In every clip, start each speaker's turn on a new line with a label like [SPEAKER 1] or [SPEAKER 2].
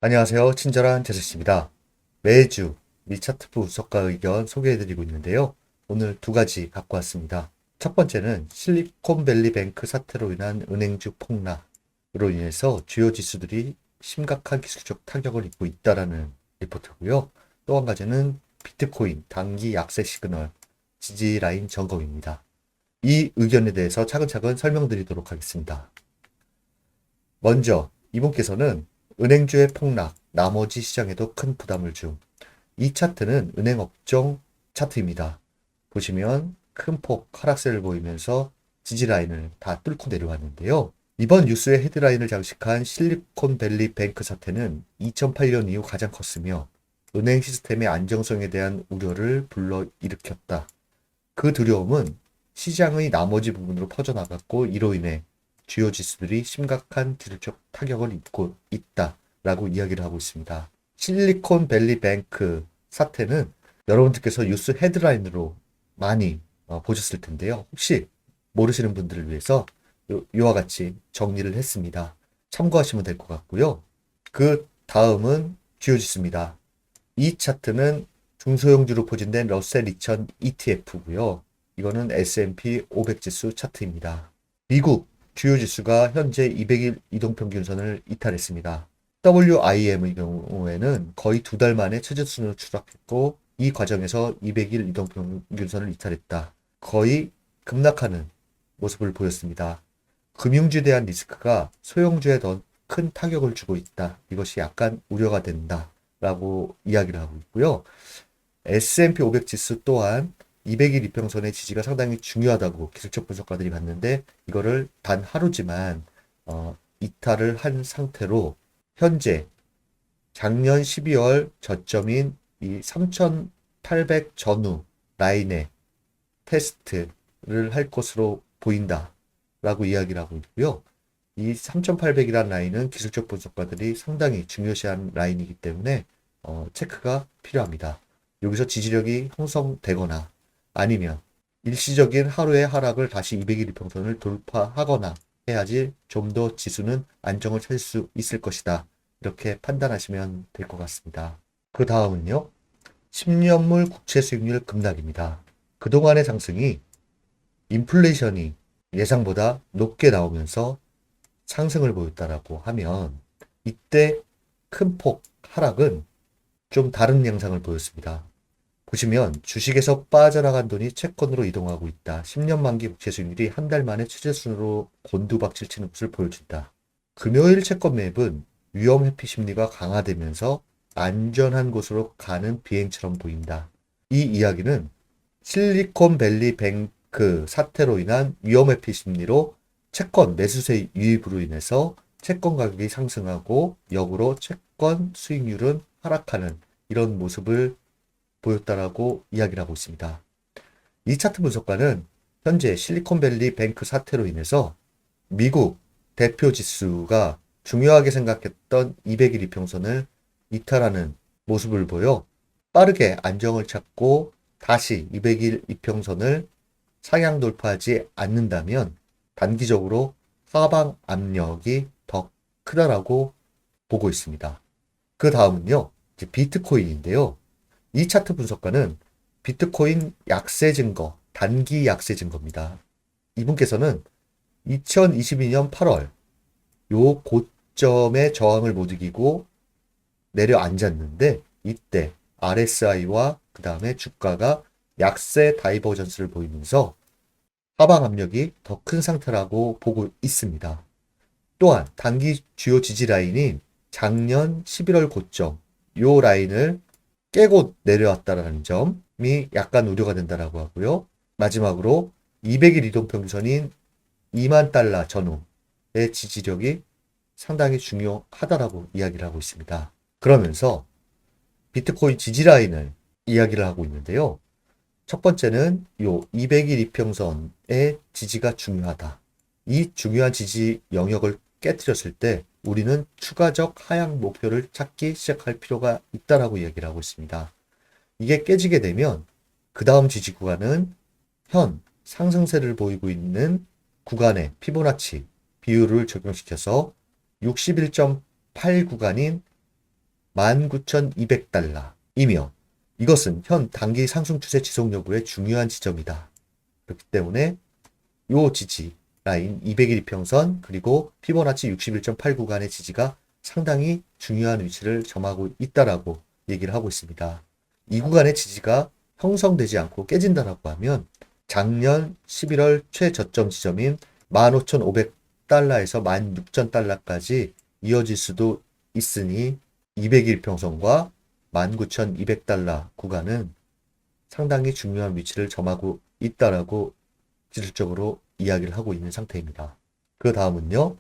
[SPEAKER 1] 안녕하세요. 친절한 제스입니다. 매주 미차트 분석가 의견 소개해드리고 있는데요. 오늘 두 가지 갖고 왔습니다. 첫 번째는 실리콘밸리 뱅크 사태로 인한 은행주 폭락으로 인해서 주요 지수들이 심각한 기술적 타격을 입고 있다라는 리포트고요. 또 한 가지는 비트코인 단기 약세 시그널 지지 라인 점검입니다. 이 의견에 대해서 차근차근 설명드리도록 하겠습니다. 먼저 이분께서는 은행주의 폭락, 나머지 시장에도 큰 부담을 줌. 이 차트는 은행 업종 차트입니다. 보시면 큰 폭 하락세를 보이면서 지지라인을 다 뚫고 내려왔는데요. 이번 뉴스의 헤드라인을 장식한 실리콘밸리 뱅크 사태는 2008년 이후 가장 컸으며 은행 시스템의 안정성에 대한 우려를 불러일으켰다. 그 두려움은 시장의 나머지 부분으로 퍼져나갔고 이로 인해 주요 지수들이 심각한 기술적 타격을 입고 있다라고 이야기를 하고 있습니다. 실리콘밸리 뱅크 사태는 여러분들께서 뉴스 헤드라인으로 많이 보셨을 텐데요. 혹시 모르시는 분들을 위해서 이와 같이 정리를 했습니다. 참고하시면 될 것 같고요. 그 다음은 주요 지수입니다. 이 차트는 중소형주로 포진된 러셀 2000 ETF고요. 이거는 S&P 500 지수 차트입니다. 미국 주요 지수가 현재 200일 이동평균선을 이탈했습니다. WIM의 경우에는 거의 두 달 만에 최저순으로 추락했고 이 과정에서 200일 이동평균선을 이탈했다. 거의 급락하는 모습을 보였습니다. 금융주에 대한 리스크가 소형주에 더 큰 타격을 주고 있다. 이것이 약간 우려가 된다. 라고 이야기를 하고 있고요. S&P 500 지수 또한 200일 이평선의 지지가 상당히 중요하다고 기술적 분석가들이 봤는데 이거를 단 하루지만 이탈을 한 상태로 현재 작년 12월 저점인 이 3800 전후 라인의 테스트를 할 것으로 보인다라고 이야기를 하고 있고요. 이 3800이라는 라인은 기술적 분석가들이 상당히 중요시한 라인이기 때문에 체크가 필요합니다. 여기서 지지력이 형성되거나 아니면 일시적인 하루의 하락을 다시 200일 이평선을 돌파하거나 해야지 좀 더 지수는 안정을 찾을 수 있을 것이다. 이렇게 판단하시면 될 것 같습니다. 그 다음은요. 10년물 국채 수익률 급락입니다. 그동안의 상승이 인플레이션이 예상보다 높게 나오면서 상승을 보였다라고 하면 이때 큰 폭 하락은 좀 다른 양상을 보였습니다. 보시면 주식에서 빠져나간 돈이 채권으로 이동하고 있다. 10년 만기 국채 수익률이 한 달 만에 최저순으로 곤두박질 치는 것을 보여준다. 금요일 채권 매입은 위험 회피 심리가 강화되면서 안전한 곳으로 가는 비행처럼 보인다. 이 이야기는 실리콘밸리 뱅크 사태로 인한 위험 회피 심리로 채권 매수세 유입으로 인해서 채권 가격이 상승하고 역으로 채권 수익률은 하락하는 이런 모습을 보였다라고 이야기를 하고 있습니다. 이 차트 분석가는 현재 실리콘밸리 뱅크 사태로 인해서 미국 대표 지수가 중요하게 생각했던 200일 이평선을 이탈하는 모습을 보여 빠르게 안정을 찾고 다시 200일 이평선을 상향 돌파하지 않는다면 단기적으로 하방 압력이 더 크다라고 보고 있습니다. 그 다음은요, 비트코인인데요. 이 차트 분석가는 비트코인 약세 증거, 단기 약세 증거입니다. 이분께서는 2022년 8월 요 고점의 저항을 못 이기고 내려앉았는데 이때 RSI와 그 다음에 주가가 약세 다이버전스를 보이면서 하방 압력이 더 큰 상태라고 보고 있습니다. 또한 단기 주요 지지 라인인 작년 11월 고점 요 라인을 깨고 내려왔다는 점이 약간 우려가 된다라고 하고요. 마지막으로 200일 이동평균선인 2만 달러 전후의 지지력이 상당히 중요하다라고 이야기를 하고 있습니다. 그러면서 비트코인 지지 라인을 이야기를 하고 있는데요. 첫 번째는 요 200일 이평선의 지지가 중요하다. 이 중요한 지지 영역을 깨뜨렸을 때 우리는 추가적 하향 목표를 찾기 시작할 필요가 있다라고 이야기를 하고 있습니다. 이게 깨지게 되면 그 다음 지지 구간은 현 상승세를 보이고 있는 구간의 피보나치 비율을 적용시켜서 61.8 구간인 19,200달러이며 이것은 현 단기 상승 추세 지속 여부의 중요한 지점이다. 그렇기 때문에 요 지지 라인 200일 이평선 그리고 피보나치 61.8 구간의 지지가 상당히 중요한 위치를 점하고 있다라고 얘기를 하고 있습니다. 이 구간의 지지가 형성되지 않고 깨진다라고 하면 작년 11월 최저점 지점인 15,500달러에서 16,000달러까지 이어질 수도 있으니 200일 평선과 19,200달러 구간은 상당히 중요한 위치를 점하고 있다라고 기술적으로 이야기를 하고 있는 상태입니다. 그 다음은요,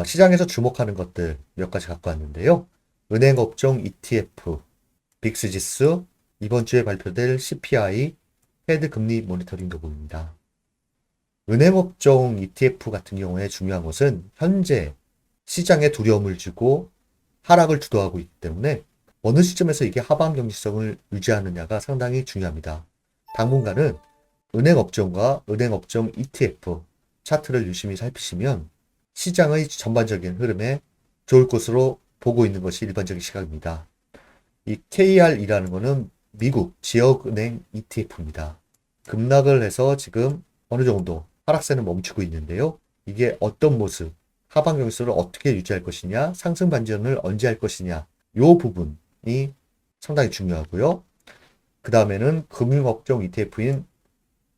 [SPEAKER 1] 시장에서 주목하는 것들 몇 가지 갖고 왔는데요. 은행업종 ETF, 빅스지수, 이번 주에 발표될 CPI, 페드 금리 모니터링 도구입니다. 은행업종 ETF 같은 경우에 중요한 것은 현재 시장에 두려움을 주고 하락을 주도하고 있기 때문에 어느 시점에서 이게 하방 경직성을 유지하느냐가 상당히 중요합니다. 당분간은 은행업종과 은행업종 ETF 차트를 유심히 살피시면 시장의 전반적인 흐름에 좋을 것으로 보고 있는 것이 일반적인 시각입니다. 이 KR이라는 것은 미국 지역은행 ETF입니다. 급락을 해서 지금 어느 정도 하락세는 멈추고 있는데요. 이게 어떤 모습, 하방 경직성을 어떻게 유지할 것이냐, 상승 반전을 언제 할 것이냐, 이 부분이 상당히 중요하고요. 그 다음에는 금융업종 ETF인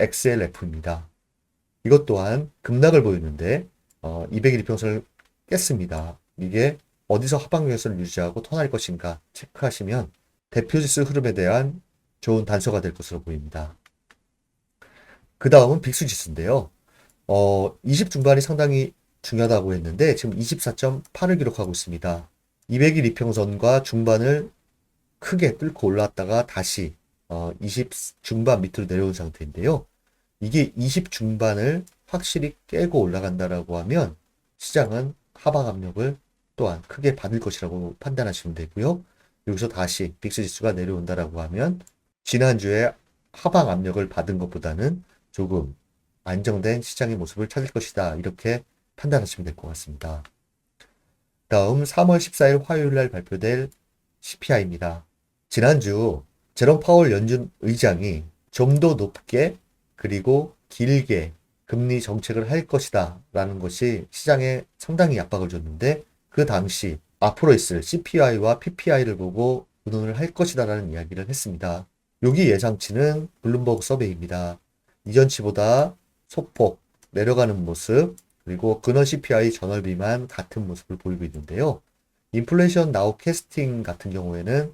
[SPEAKER 1] XLF입니다. 이것 또한 급락을 보이는데 200일 이평선을 깼습니다. 이게 어디서 하방 경직선을 유지하고 턴할 것인가 체크하시면 대표지수 흐름에 대한 좋은 단서가 될 것으로 보입니다. 그 다음은 빅스지수인데요. 20 중반이 상당히 중요하다고 했는데 지금 24.8을 기록하고 있습니다. 200일 이평선과 중반을 크게 뚫고 올라왔다가 다시 20 중반 밑으로 내려온 상태인데요. 이게 20 중반을 확실히 깨고 올라간다라고 하면 시장은 하방 압력을 또한 크게 받을 것이라고 판단하시면 되고요. 여기서 다시 빅스지수가 내려온다라고 하면 지난주에 하방 압력을 받은 것보다는 조금 안정된 시장의 모습을 찾을 것이다. 이렇게 판단하시면 될 것 같습니다. 다음 3월 14일 화요일 날 발표될 CPI입니다. 지난주 제롬 파월 연준 의장이 좀 더 높게 그리고 길게 금리 정책을 할 것이다 라는 것이 시장에 상당히 압박을 줬는데 그 당시 앞으로 있을 CPI와 PPI를 보고 의논을 할 것이다 라는 이야기를 했습니다. 여기 예상치는 블룸버그 서베이입니다. 이전치보다 소폭 내려가는 모습 그리고 근원 CPI 전월 비만 같은 모습을 보이고 있는데요. 인플레이션 나우 캐스팅 같은 경우에는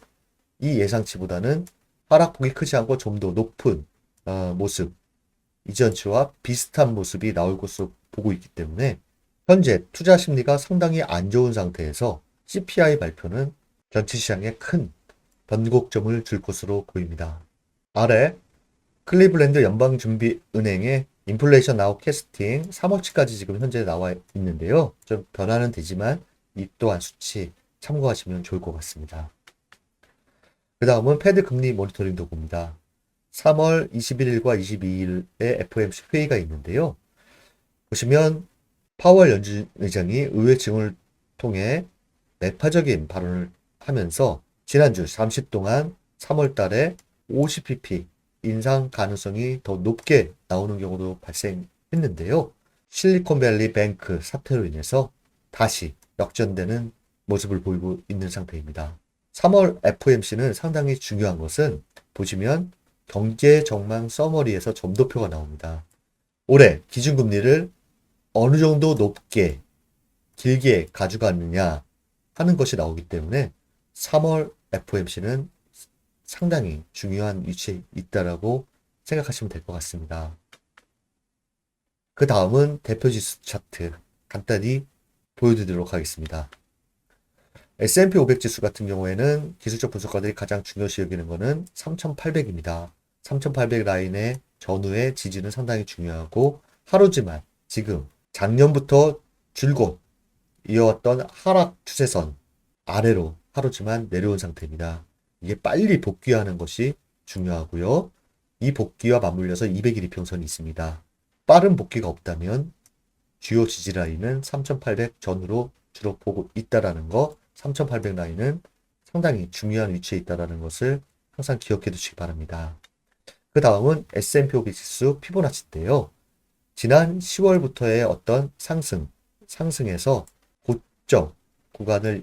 [SPEAKER 1] 이 예상치보다는 하락폭이 크지 않고 좀 더 높은 모습 이전치와 비슷한 모습이 나올 것으로 보고 있기 때문에 현재 투자 심리가 상당히 안 좋은 상태에서 CPI 발표는 전체 시장에 큰 변곡점을 줄 것으로 보입니다. 아래 클리블랜드 연방준비은행의 인플레이션 나우 캐스팅 3월치까지 지금 현재 나와 있는데요. 좀 변화는 되지만 이 또한 수치 참고하시면 좋을 것 같습니다. 그 다음은 페드 금리 모니터링 도구입니다. 3월 21일과 22일에 FOMC 회의가 있는데요. 보시면 파월 연준 의장이 의회 증언을 통해 매파적인 발언을 하면서 지난주 잠시 동안 3월 달에 50pp 인상 가능성이 더 높게 나오는 경우도 발생했는데요. 실리콘밸리 뱅크 사태로 인해서 다시 역전되는 모습을 보이고 있는 상태입니다. 3월 FOMC는 상당히 중요한 것은 보시면 경제 전망 서머리에서 점도표가 나옵니다. 올해 기준금리를 어느 정도 높게 길게 가져가느냐 하는 것이 나오기 때문에 3월 FOMC는 상당히 중요한 위치에 있다라고 생각하시면 될 것 같습니다. 그 다음은 대표지수 차트 간단히 보여드리도록 하겠습니다. S&P 500 지수 같은 경우에는 기술적 분석가들이 가장 중요시 여기는 것은 3,800입니다. 3,800 라인의 전후의 지지는 상당히 중요하고 하루지만 지금 작년부터 줄곧 이어왔던 하락 추세선 아래로 하루지만 내려온 상태입니다. 이게 빨리 복귀하는 것이 중요하고요. 이 복귀와 맞물려서 200일 이평선이 있습니다. 빠른 복귀가 없다면 주요 지지 라인은 3,800 전후로 주로 보고 있다라는 거, 3,800 라인은 상당히 중요한 위치에 있다는 것을 항상 기억해 두시기 바랍니다. 그 다음은 S&P 500 지수 피보나치인데요. 지난 10월부터의 어떤 상승에서 고점 구간을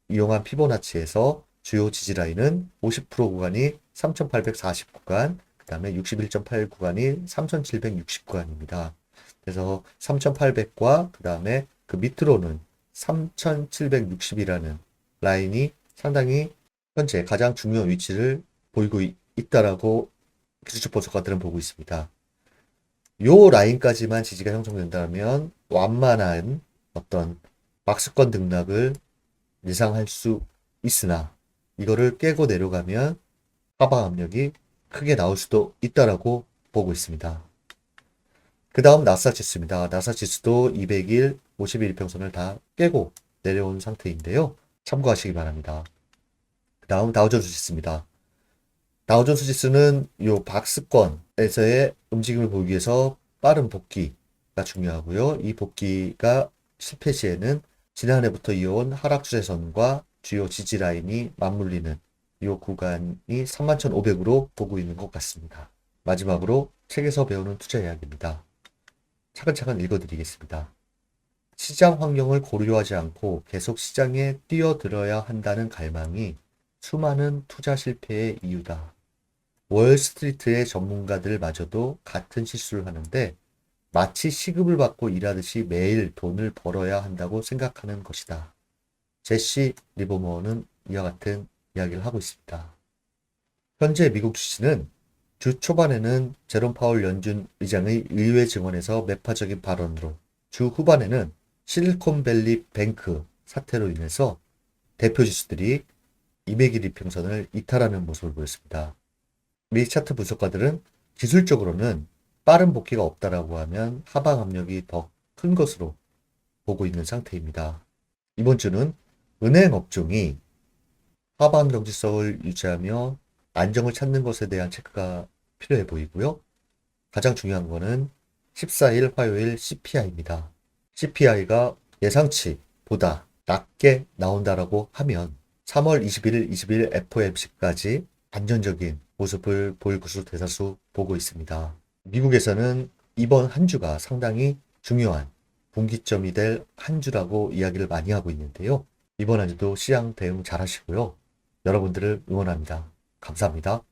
[SPEAKER 1] 이용한 피보나치에서 주요 지지라인은 50% 구간이 3840 구간, 그 다음에 61.8 구간이 3760 구간입니다. 그래서 3800과 그 다음에 그 밑으로는 3760이라는 라인이 상당히 현재 가장 중요한 위치를 보이고 있다라고 기술적 분석가들은 보고 있습니다. 요 라인까지만 지지가 형성된다면 완만한 어떤 박스권 등락을 예상할 수 있으나 이거를 깨고 내려가면 하방 압력이 크게 나올 수도 있다라고 보고 있습니다. 그 다음 나스닥 지수입니다. 나스닥 지수도 200일, 50일 이평선을 다 깨고 내려온 상태인데요. 참고하시기 바랍니다. 그 다음 다우존스 지수입니다. 다우존스 지수는 요 박스권에서의 움직임을 보기 위해서 빠른 복귀가 중요하고요. 이 복귀가 실패 시에는 지난해부터 이어온 하락 추세선과 주요 지지 라인이 맞물리는 이 구간이 31,500으로 보고 있는 것 같습니다. 마지막으로 책에서 배우는 투자 이야기입니다. 차근차근 읽어드리겠습니다. 시장 환경을 고려하지 않고 계속 시장에 뛰어들어야 한다는 갈망이 수많은 투자 실패의 이유다. 월스트리트의 전문가들마저도 같은 실수를 하는데 마치 시급을 받고 일하듯이 매일 돈을 벌어야 한다고 생각하는 것이다. 제시 리버머어는 이와 같은 이야기를 하고 있습니다. 현재 미국 주시는 주 초반에는 제롬 파월 연준 의장의 의회 증언에서 매파적인 발언으로 주 후반에는 실리콘밸리 뱅크 사태로 인해서 대표 지수들이 200일 이평선을 이탈하는 모습을 보였습니다. 미 차트 분석가들은 기술적으로는 빠른 복귀가 없다라고 하면 하방 압력이 더 큰 것으로 보고 있는 상태입니다. 이번 주는 은행 업종이 하방 정지성을 유지하며 안정을 찾는 것에 대한 체크가 필요해 보이고요. 가장 중요한 거는 14일 화요일 CPI입니다. CPI가 예상치보다 낮게 나온다라고 하면 3월 21일, 20일 FOMC까지 안정적인 모습을 보일 것으로 대다수 보고 있습니다. 미국에서는 이번 한 주가 상당히 중요한 분기점이 될 한 주라고 이야기를 많이 하고 있는데요. 이번 한 주도 시장 대응 잘 하시고요. 여러분들을 응원합니다. 감사합니다.